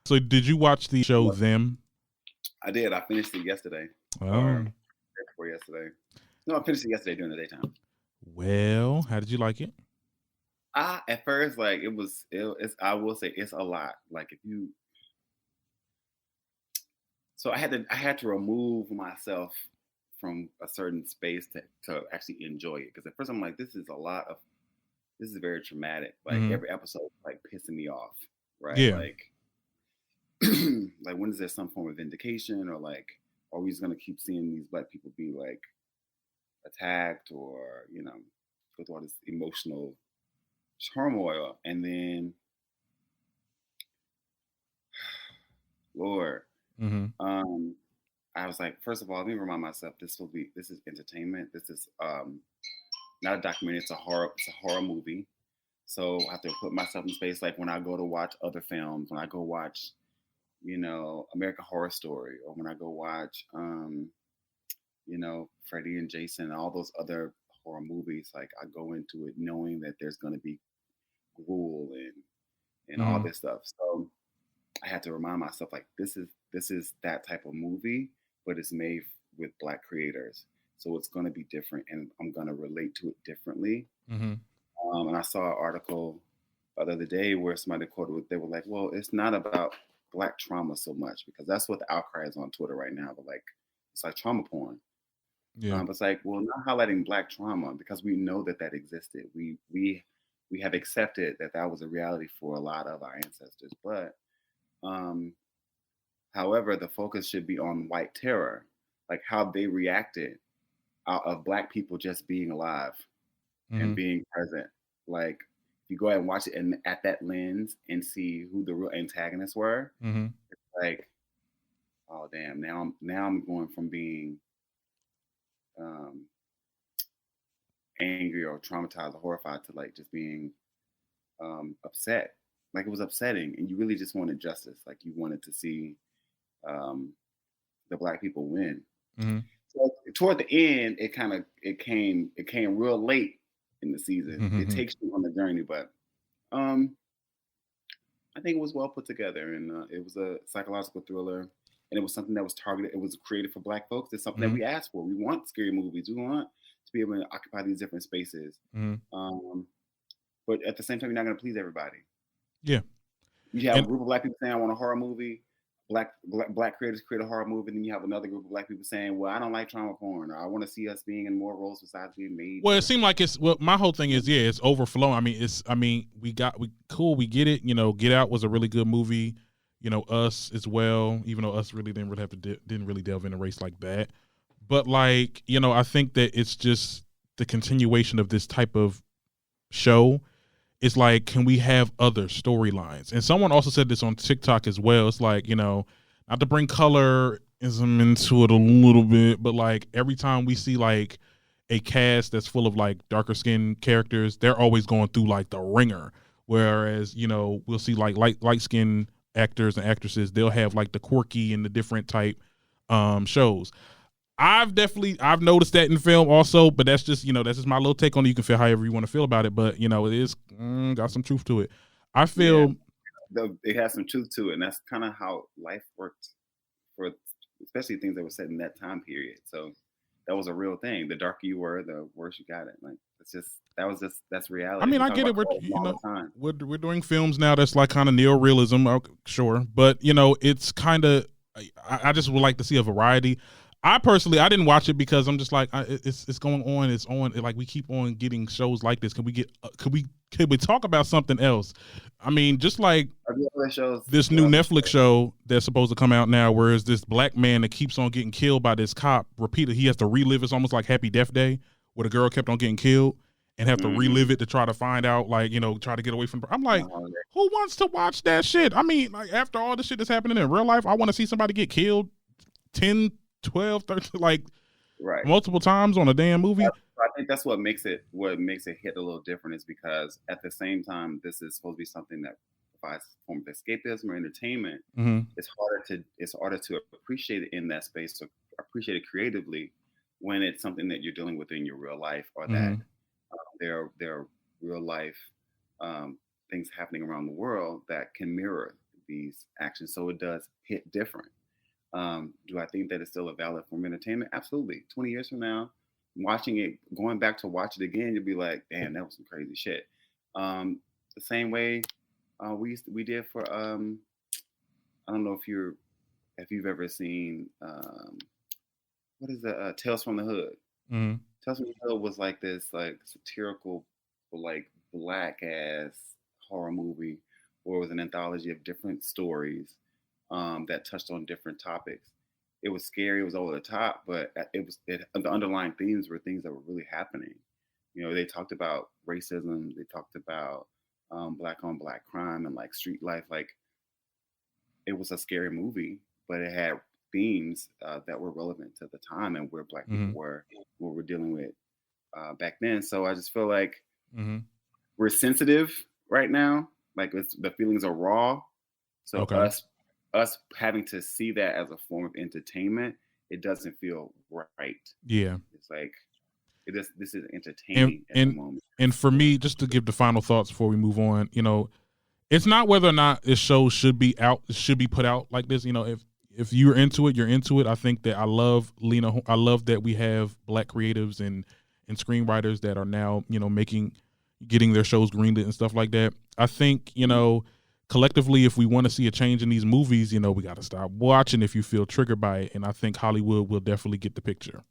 So did you watch the show Them? I did. I finished it yesterday. Or Oh, day before yesterday. No, I finished it yesterday during the daytime. well, how did you like it? At first, like it's I will say it's a lot. Like if you so I had to remove myself from a certain space to actually enjoy it. Because at first I'm like, this is very traumatic. Like Mm-hmm. every episode like pissing me off. Right. Yeah. Like like when is there some form of vindication, or like are we just gonna keep seeing these black people be like attacked, or go through all this emotional turmoil? And then Lord, Mm-hmm. um I was like, first of all, let me remind myself, this is entertainment. This is not a documentary, it's a horror movie. So I have to put myself in space, like when I go to watch other films, when I go watch American Horror Story, or when I go watch Freddy and Jason, all those other horror movies. Like I go into it knowing that there's going to be gruel and all Mm-hmm. this stuff. So I had to remind myself, like this is that type of movie, but it's made with black creators, so it's going to be different, and I'm going to relate to it differently. Mm-hmm. And I saw an article the other day where somebody quoted, they were like, well, it's not about black trauma so much, because that's what the outcry is on Twitter right now. But like, it's like trauma porn. Yeah. But it's like, well, not highlighting black trauma, because we know that that existed. We have accepted that that was a reality for a lot of our ancestors. But um, however, the focus should be on white terror, like how they reacted out of black people just being alive and Mm-hmm. being present. Like if you go ahead and watch it and at that lens and see who the real antagonists were, Mm-hmm. like, oh damn, now I'm going from being um, angry or traumatized or horrified to like just being upset. Like it was upsetting, and you really just wanted justice. Like you wanted to see um, the black people win. Mm-hmm. So toward the end, it came real late in the season. It Mm-hmm. takes you on the journey, but um, I think it was well put together, and it was a psychological thriller, and it was something that was targeted. It was created for Black folks. It's something that Mm-hmm. we asked for. We want scary movies. We want to be able to occupy these different spaces. Mm-hmm. Um, but at the same time, you're not going to please everybody. Yeah. You have a And group of black people saying, "I want a horror movie." Black creators create a horror movie, and then you have another group of black people saying, "Well, I don't like trauma porn, or I want to see us being in more roles besides being maids." well, it Or seemed like my whole thing is, yeah, it's overflowing. I mean, we get it. Get Out was a really good movie. Us as well, even though Us really didn't really have to didn't really delve in a race like that. But like, I think that it's just the continuation of this type of show. It's like, can we have other storylines? And someone also said this on TikTok as well. It's like, not to bring colorism into it a little bit, but like every time we see like a cast that's full of like darker skinned characters, they're always going through like the ringer. Whereas, we'll see like light skinned actors and actresses, they'll have like the quirky and the different type shows. I've noticed that in film also, but that's just my little take on it. You can feel however you want to feel about it, but it is got some truth to it. I yeah, feel it has some truth to it, and that's kind of how life worked for, especially things that were set in that time period. So that was a real thing. The darker you were, the worse you got it. Like that's I reality. mean, We I talk get about it. We're colorism all the time. we're doing films now that's like kind of neorealism, sure, but it's kind of I just would like to see a variety. I personally I didn't watch it because I'm just like it's going on. It's on. Like we keep on getting shows like this. Could we talk about something else? I mean, just like Other shows, this what new other Netflix shows? show that's supposed to come out now, where it's this black man that keeps on getting killed by this cop repeatedly. He has to relive. It's almost like Happy Death Day, where the girl kept on getting killed and have to relive Mm-hmm. it to try to find out, like, try to get away from. I'm like, Uh, who wants to watch that shit? I mean, like, after all the shit that's happening in real life, I want to see somebody get killed 10, 12, 13, like right. multiple times on a damn movie. I think that's what makes it hit a little different, is because at the same time this is supposed to be something that provides a form of escapism or entertainment. Mm-hmm. It's harder to appreciate it in that space, to appreciate it creatively, when it's something that you're dealing with in your real life, or Mm-hmm. that there are real life um, things happening around the world that can mirror these actions. So it does hit different. Do I think that it's still a valid form of entertainment? Absolutely. 20 years from now, watching it, going back to watch it again, you'll be like, damn, that was some crazy shit. The same way we did for I don't know if you've ever seen what is that? Tales from the Hood. Mm-hmm. Tales from the Hood was like this like satirical, like black ass horror movie, where it was an anthology of different stories that touched on different topics. It was scary, it was over the top, but the underlying themes were things that were really happening. You know, they talked about racism, they talked about black on black crime and like street life. Like, it was a scary movie, but it had themes that were relevant to the time and where black people were, what we're dealing with back then. So I just feel like we're sensitive right now. Like, the feelings are raw. So us having to see that as a form of entertainment, it doesn't feel right. Yeah. It's like, this is entertaining at the moment. And for me, just to give the final thoughts before we move on, you know, it's not whether or not this show should be put out like this. You know, if you're into it, you're into it. I think that I love Lena. I love that we have black creatives and screenwriters that are now, you know, getting their shows greenlit and stuff like that. I think, you know, collectively, if we want to see a change in these movies, you know, we got to stop watching if you feel triggered by it. And I think Hollywood will definitely get the picture.